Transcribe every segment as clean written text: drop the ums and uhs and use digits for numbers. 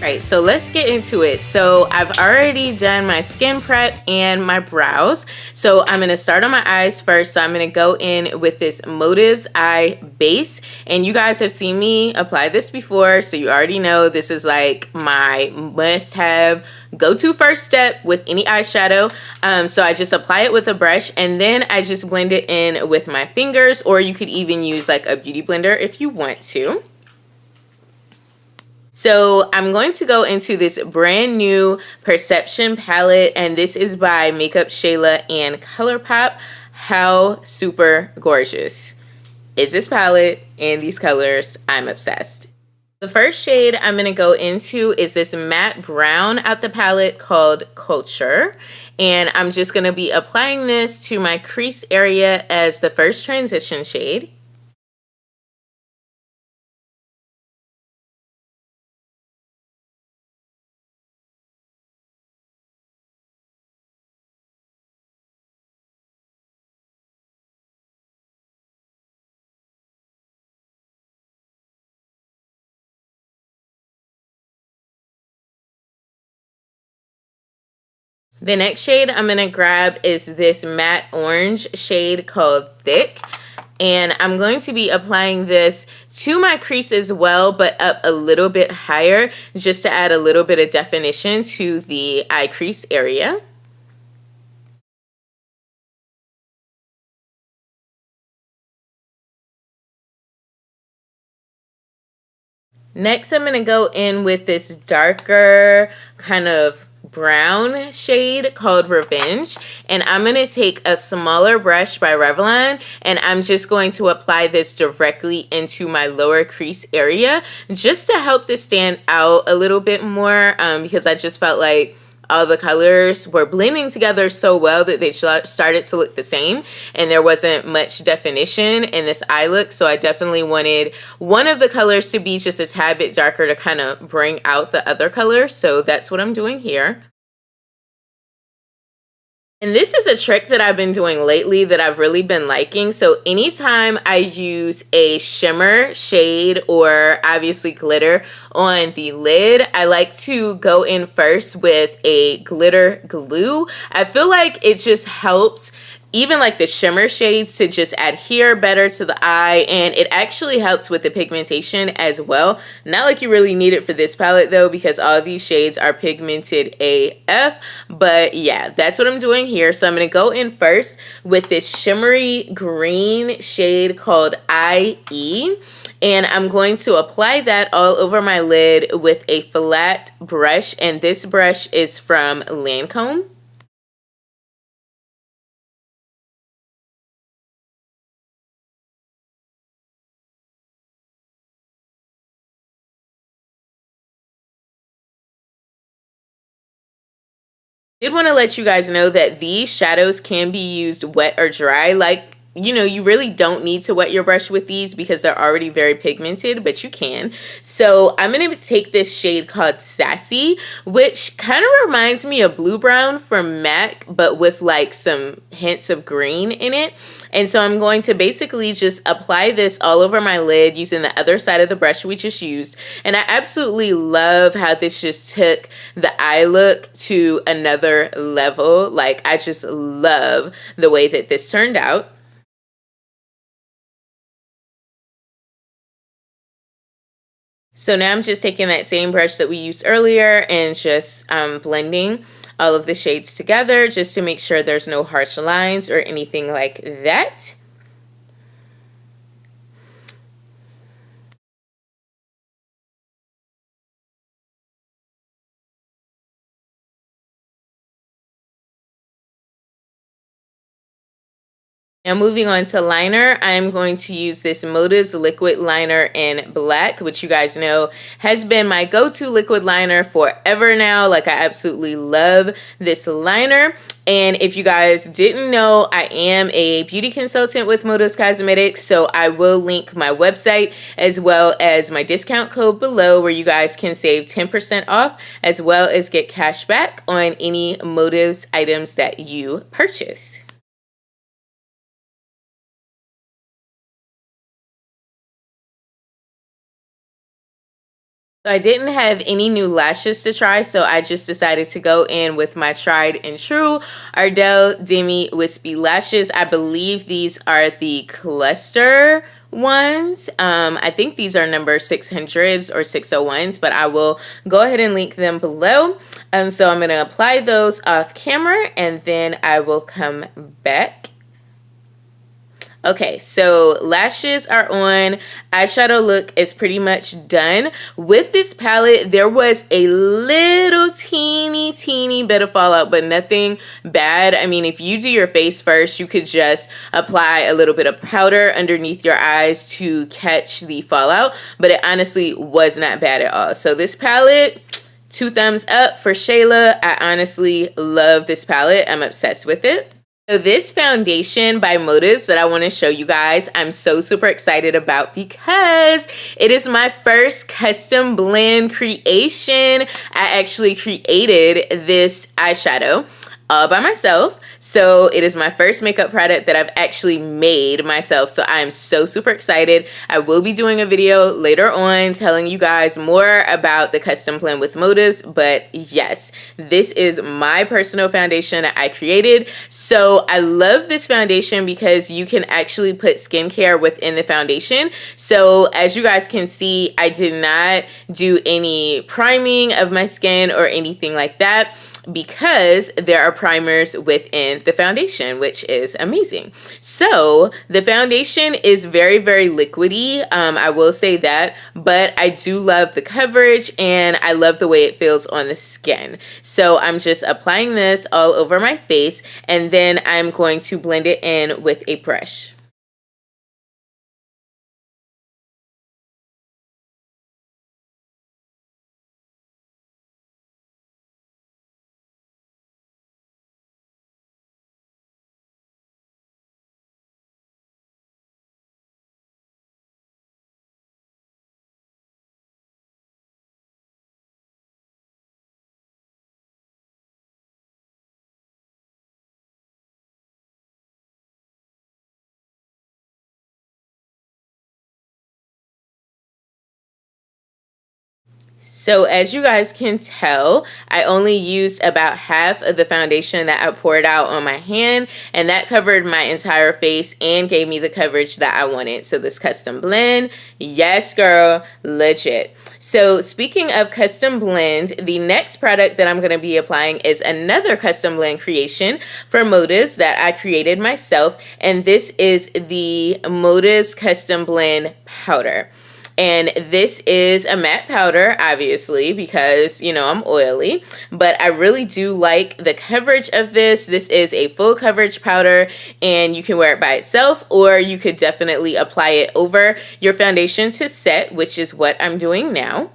Alright, so let's get into it. So I've already done my skin prep and my brows. So I'm going to start on my eyes first. So I'm going to go in with this Motives Eye Base. And you guys have seen me apply this before, so you already know this is like my must-have go-to first step with any eyeshadow. So I just apply it with a brush and then I just blend it in with my fingers, or you could even use like a beauty blender if you want to. So I'm going to go into this brand new Perception palette, and this is by Makeup Shayla and ColourPop. How super gorgeous is this palette and these colors? I'm obsessed. The first shade I'm going to go into is this matte brown out the palette called Culture. And I'm just going to be applying this to my crease area as the first transition shade. The next shade I'm going to grab is this matte orange shade called Thick. And I'm going to be applying this to my crease as well, but up a little bit higher, just to add a little bit of definition to the eye crease area. Next, I'm going to go in with this darker kind of brown shade called Revenge, and I'm going to take a smaller brush by Revlon and I'm just going to apply this directly into my lower crease area just to help this stand out a little bit more, because I just felt like all the colors were blending together so well that they started to look the same, and there wasn't much definition in this eye look. So I definitely wanted one of the colors to be just a tad bit darker to kind of bring out the other color. So that's what I'm doing here. And this is a trick that I've been doing lately that I've really been liking. So anytime I use a shimmer shade or obviously glitter on the lid, I like to go in first with a glitter glue. I feel like it just helps even like the shimmer shades to just adhere better to the eye, and it actually helps with the pigmentation as well. Not like you really need it for this palette though, because all of these shades are pigmented AF, but yeah, that's what I'm doing here. So I'm going to go in first with this shimmery green shade called IE. And I'm going to apply that all over my lid with a flat brush, and this brush is from Lancome. I did want to let you guys know that these shadows can be used wet or dry. Like, you know, you really don't need to wet your brush with these because they're already very pigmented, but you can. So I'm going to take this shade called Sassy, which kind of reminds me of Blue Brown from MAC, but with like some hints of green in it. And so I'm going to basically just apply this all over my lid using the other side of the brush we just used. And I absolutely love how this just took the eye look to another level. Like, I just love the way that this turned out. So now I'm just taking that same brush that we used earlier and just blending all of the shades together just to make sure there's no harsh lines or anything like that. Now moving on to liner, I'm going to use this Motives liquid liner in black, which you guys know has been my go-to liquid liner forever now. Like, I absolutely love this liner. And if you guys didn't know, I am a beauty consultant with Motives Cosmetics, so I will link my website as well as my discount code below where you guys can save 10% off as well as get cash back on any Motives items that you purchase. So I didn't have any new lashes to try, so I just decided to go in with my tried and true Ardell Demi Wispy lashes. I believe these are the cluster ones. I think these are number 600s or 601s, but I will go ahead and link them below. So I'm going to apply those off camera and then I will come back. Okay, so lashes are on. Eyeshadow look is pretty much done. With this palette, there was a little teeny bit of fallout, but nothing bad. I mean, if you do your face first, you could just apply a little bit of powder underneath your eyes to catch the fallout, but it honestly was not bad at all. So this palette, 2 thumbs up for Shayla. I honestly love this palette. I'm obsessed with it. So this foundation by Motives that I want to show you guys, I'm so super excited about because it is my first custom blend creation. I actually created this eyeshadow all by myself. So it is my first makeup product that I've actually made myself. So I'm so super excited. I will be doing a video later on telling you guys more about the custom blend with Motives. But yes, this is my personal foundation I created. So I love this foundation because you can actually put skincare within the foundation. So as you guys can see, I did not do any priming of my skin or anything like that, because there are primers within the foundation, which is amazing. So the foundation is very liquidy, I will say that, but I do love the coverage and I love the way it feels on the skin. So I'm just applying this all over my face and then I'm going to blend it in with a brush. So as you guys can tell, I only used about half of the foundation that I poured out on my hand, and that covered my entire face and gave me the coverage that I wanted. So this custom blend, yes girl, legit. So speaking of custom blend, the next product that I'm going to be applying is another custom blend creation for Motives that I created myself, and this is the Motives Custom Blend Powder. And this is a matte powder, obviously, because, you know, I'm oily. But I really do like the coverage of this. This is a full coverage powder, and you can wear it by itself, or you could definitely apply it over your foundation to set, which is what I'm doing now.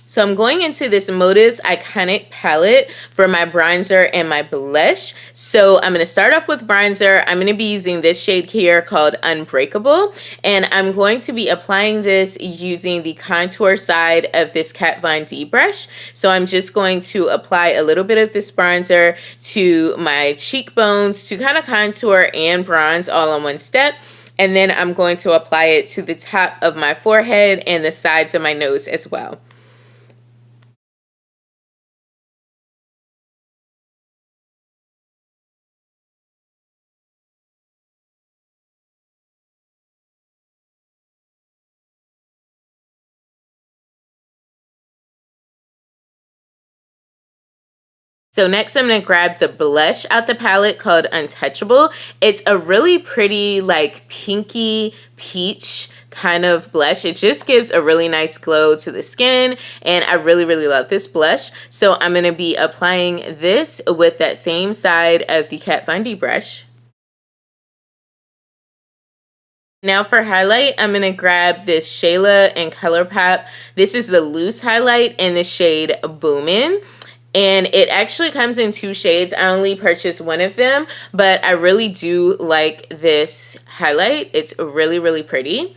So I'm going into this Motives Iconic palette for my bronzer and my blush. So I'm going to start off with bronzer. I'm going to be using this shade here called Unbreakable. And I'm going to be applying this using the contour side of this Kat Von D brush. So I'm just going to apply a little bit of this bronzer to my cheekbones to kind of contour and bronze all on one step. And then I'm going to apply it to the top of my forehead and the sides of my nose as well. So next I'm going to grab the blush out the palette called Untouchable. It's a really pretty like pinky peach kind of blush. It just gives a really nice glow to the skin, and I really love this blush. So I'm going to be applying this with that same side of the Kat Von D brush. Now for highlight, I'm going to grab this Shayla and ColourPop. This is the loose highlight in the shade Boomin'. And it actually comes in 2 shades. I only purchased one of them, but I really do like this highlight. It's really pretty.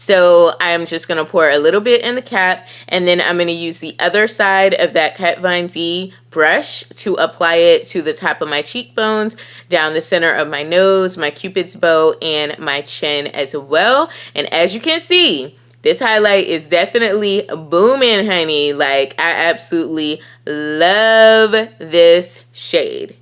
So I'm just going to pour a little bit in the cap, and then I'm going to use the other side of that Kat Von D brush to apply it to the top of my cheekbones, down the center of my nose, my cupid's bow, and my chin as well. And as you can see, this highlight is definitely booming, honey. Like, I absolutely love this shade.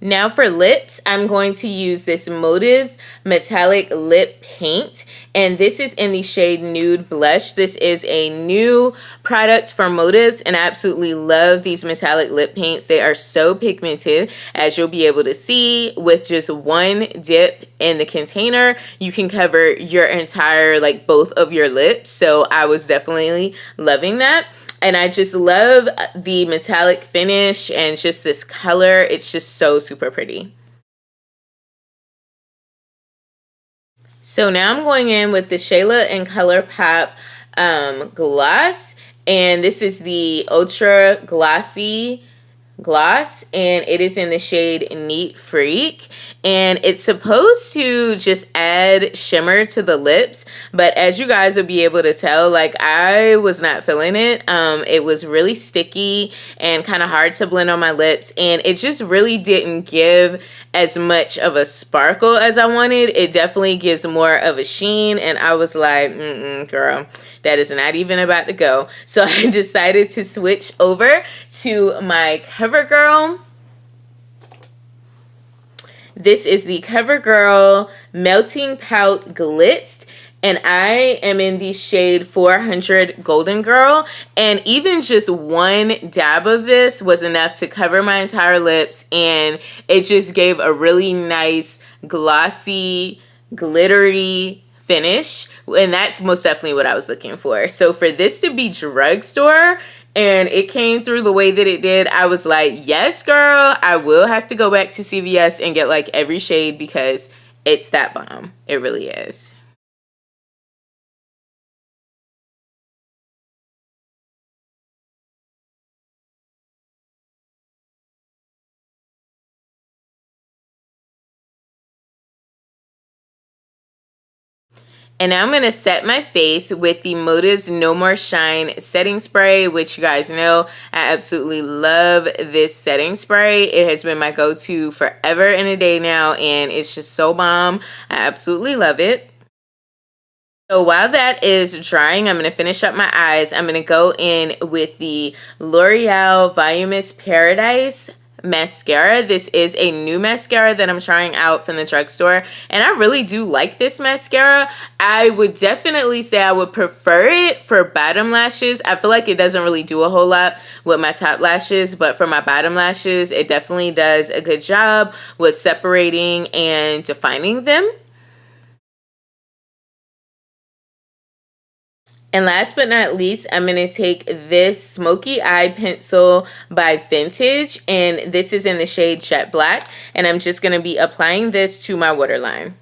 Now for lips, I'm going to use this Motives Metallic Lip Paint, and this is in the shade Nude Blush. This is a new product from Motives, and I absolutely love these metallic lip paints. They are so pigmented, as you'll be able to see. With just one dip in the container, you can cover your entire, like, both of your lips. So I was definitely loving that. And I just love the metallic finish and just this color. It's just so super pretty. So now I'm going in with the Shayla and ColourPop gloss. And this is the Ultra Glossy gloss, and it is in the shade Neat Freak, and it's supposed to just add shimmer to the lips, but as you guys will be able to tell, like, I was not feeling it. It was really sticky and kind of hard to blend on my lips, and it just really didn't give as much of a sparkle as I wanted. It definitely gives more of a sheen, and I was like, girl, that is not even about to go. So I decided to switch over to my CoverGirl. This is the CoverGirl Melting Pout Glltz, and I am in the shade 400 Golden Girl, and even just one dab of this was enough to cover my entire lips, and it just gave a really nice glossy, glittery finish, and that's most definitely what I was looking for. So for this to be drugstore and it came through the way that it did, I was like, yes, girl, I will have to go back to CVS and get like every shade because it's that bomb. It really is. And now I'm going to set my face with the Motives No More Shine setting spray, which you guys know I absolutely love this setting spray. It has been my go-to forever and a day now, and it's just so bomb. I absolutely love it. So while that is drying, I'm going to finish up my eyes. I'm going to go in with the L'Oreal Voluminous Paradise mascara. This is a new mascara that I'm trying out from the drugstore, and I really do like this mascara. I would definitely say I would prefer it for bottom lashes. I feel like it doesn't really do a whole lot with my top lashes, but for my bottom lashes, it definitely does a good job with separating and defining them. And last but not least, I'm going to take this Smoky Eye Pencil by Vintage, and this is in the shade Jet Black, and I'm just going to be applying this to my waterline.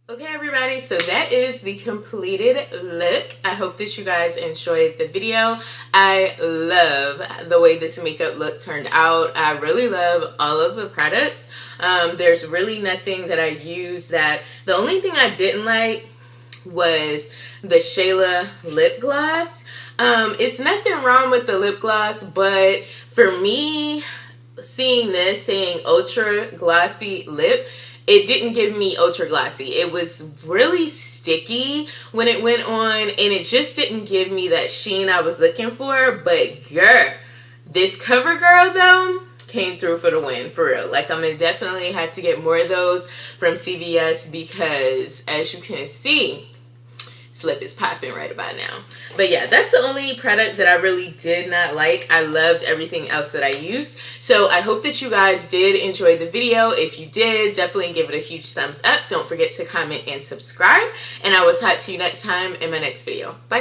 Okay, everybody, so that is the completed look. I hope that you guys enjoyed the video. I love the way this makeup look turned out. I really love all of the products. There's really nothing that I use that... The only thing I didn't like was the Shayla lip gloss. It's nothing wrong with the lip gloss, but for me, seeing this saying ultra glossy lip, it didn't give me ultra glossy. It was really sticky when it went on, and it just didn't give me that sheen I was looking for. But girl, this CoverGirl though came through for the win, for real. Like, I'm gonna definitely have to get more of those from CVS because, as you can see, slip is popping right about now. But yeah, that's the only product that I really did not like. I loved everything else that I used. So I hope that you guys did enjoy the video. If you did, definitely give it a huge thumbs up. Don't forget to comment and subscribe. And I will talk to you next time in my next video. Bye.